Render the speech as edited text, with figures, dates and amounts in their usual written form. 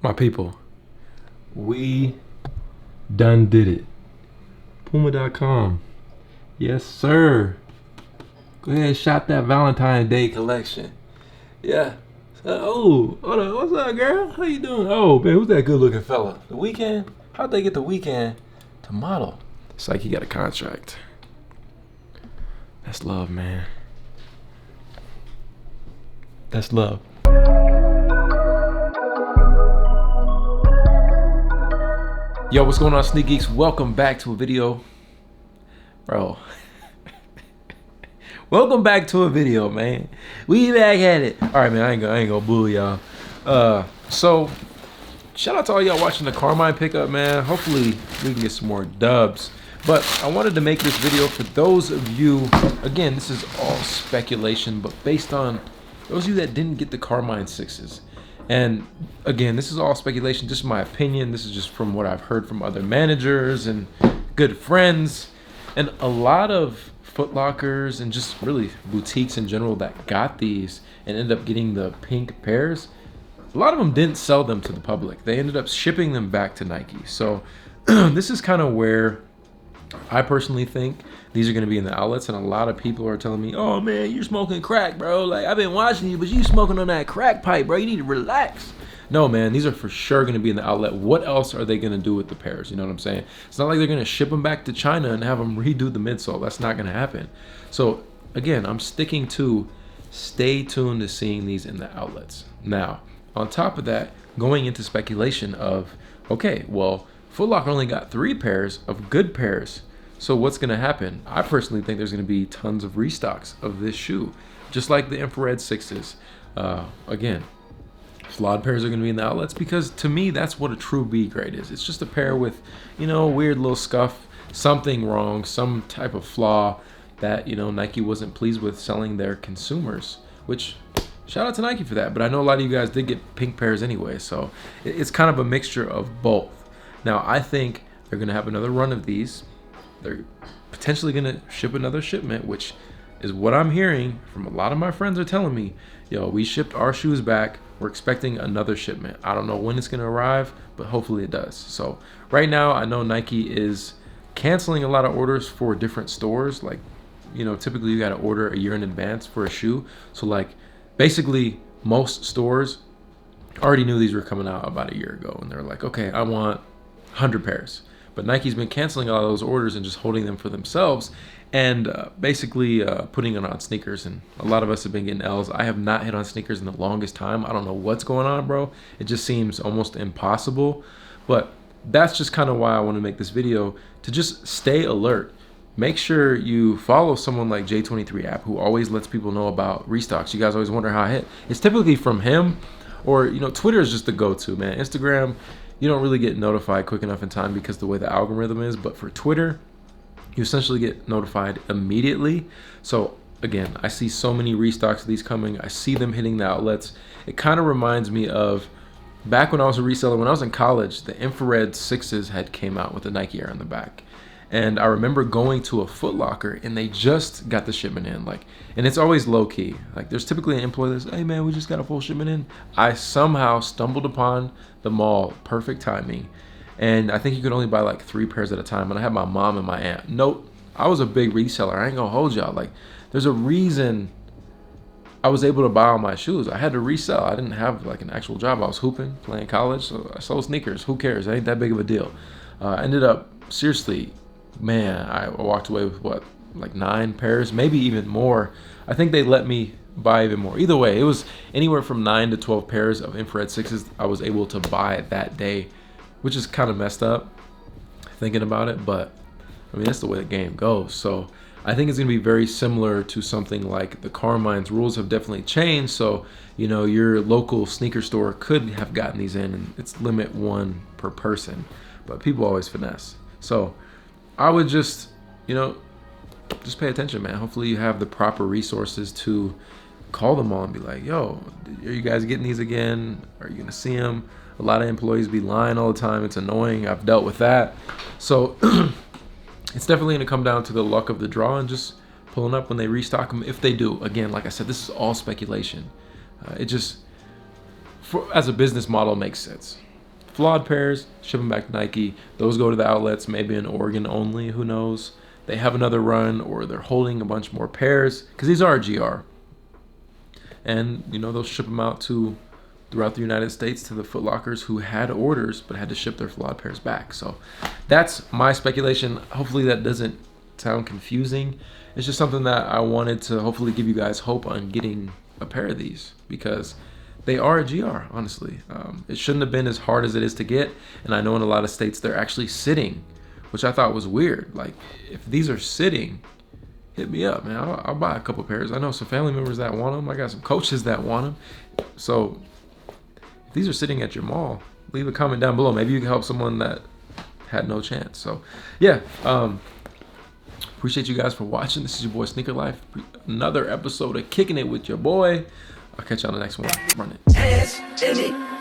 My people, we done did it. Puma.com. Yes, sir. Go ahead and shop that Valentine's Day collection. Yeah. Oh, hold on. What's up, girl? How you doing? Oh, man, who's that good looking fella? The Weeknd? How'd they get the Weeknd to model? It's like he got a contract. That's love, man. That's love. Yo, what's going on, Sneak Geeks? Welcome back to a video. Bro. Welcome back to a video, man. We back at it. Alright, man, I ain't gonna bully y'all. So shout out to all y'all watching the Carmine pickup, man. Hopefully we can get some more dubs. But I wanted to make this video for those of you, again, this is all speculation, but based on those of you that didn't get the Carmine 6s. And again, this is all speculation, just my opinion. This is just from what I've heard from other managers and good friends. And a lot of Foot Lockers and just really boutiques in general that got these and ended up getting the pink pairs, a lot of them didn't sell them to the public. They ended up shipping them back to Nike. So this is kind of where I personally think these are going to be in the outlets, and a lot of people are telling me, oh man, you're smoking crack, bro. Like, I've been watching you, but you smoking on that crack pipe, bro. You need to relax. No, man, these are for sure going to be in the outlet. What else are they going to do with the pairs? You know what I'm saying? It's not like they're going to ship them back to China and have them redo the midsole. That's not going to happen. So again, I'm sticking to stay tuned to seeing these in the outlets. Now, on top of that, going into speculation of, okay, well, Foot Locker only got 3 pairs of good pairs. So what's going to happen? I personally think there's going to be tons of restocks of this shoe, just like the infrared 6s. Again, flawed pairs are going to be in the outlets because to me, that's what a true B grade is. It's just a pair with, you know, weird little scuff, something wrong, some type of flaw that, you know, Nike wasn't pleased with selling their consumers, which shout out to Nike for that. But I know a lot of you guys did get pink pairs anyway. So it's kind of a mixture of both. Now, I think they're going to have another run of these. They're potentially going to ship another shipment, which is what I'm hearing from a lot of my friends are telling me. Yo, we shipped our shoes back. We're expecting another shipment. I don't know when it's going to arrive, but hopefully it does. So right now, I know Nike is canceling a lot of orders for different stores. Like, you know, typically you got to order a year in advance for a shoe. So like basically most stores already knew these were coming out about a year ago. And they're like, okay, I want 100 pairs. But Nike's been canceling a lot of those orders and just holding them for themselves and basically putting it on sneakers. And a lot of us have been getting L's. I have not hit on sneakers in the longest time. I don't know what's going on, bro. It just seems almost impossible. But that's just kind of why I want to make this video, to just stay alert. Make sure you follow someone like J23 app, who always lets people know about restocks. You guys always wonder how I hit. It's typically from him, or, you know, Twitter is just the go-to, man. Instagram, you don't really get notified quick enough in time because the way the algorithm is. But for Twitter, you essentially get notified immediately. So again, I see so many restocks of these coming. I see them hitting the outlets. It kind of reminds me of back when I was a reseller, when I was in college, the infrared 6s had came out with the Nike Air on the back. And I remember going to a Foot Locker and they just got the shipment in. Like, and it's always low key. Like, there's typically an employee that's, hey man, we just got a full shipment in. I somehow stumbled upon the mall, perfect timing. And I think you could only buy like 3 pairs at a time. And I had my mom and my aunt. Nope, I was a big reseller. I ain't gonna hold y'all. Like, there's a reason I was able to buy all my shoes. I had to resell. I didn't have like an actual job. I was hooping, playing college. So I sold sneakers. Who cares? It ain't that big of a deal. I ended up, seriously, man, I walked away with what, like 9 pairs, maybe even more. I think they let me buy even more. Either way, it was anywhere from 9 to 12 pairs of infrared 6s I was able to buy that day, which is kind of messed up thinking about it, but I mean, that's the way the game goes. So I think it's going to be very similar to something like the Carmine's. Rules have definitely changed. So, you know, your local sneaker store could have gotten these in, and it's limit 1 per person, but people always finesse. So I would just, you know, just pay attention, man. Hopefully you have the proper resources to call them all and be like, yo, are you guys getting these again? Are you gonna see them? A lot of employees be lying all the time. It's annoying. I've dealt with that. So it's definitely gonna come down to the luck of the draw and just pulling up when they restock them, if they do. Again, like I said, this is all speculation. It just, as a business model, makes sense. Flawed pairs, ship them back to Nike. Those go to the outlets, maybe in Oregon only, who knows. They have another run, or they're holding a bunch more pairs, because these are GR. And, you know, they'll ship them out to throughout the United States to the Foot Lockers who had orders but had to ship their flawed pairs back. So that's my speculation. Hopefully that doesn't sound confusing. It's just something that I wanted to hopefully give you guys hope on getting a pair of these, because they are a GR, honestly. It shouldn't have been as hard as it is to get, and I know in a lot of states they're actually sitting, which I thought was weird. Like, if these are sitting, hit me up, man. I'll buy a couple pairs. I know some family members that want them. I got some coaches that want them. So if these are sitting at your mall, leave a comment down below. Maybe you can help someone that had no chance. So yeah, appreciate you guys for watching. This is your boy Sneaker Life. Another episode of Kicking It with your boy. I'll catch you on the next one. Run it.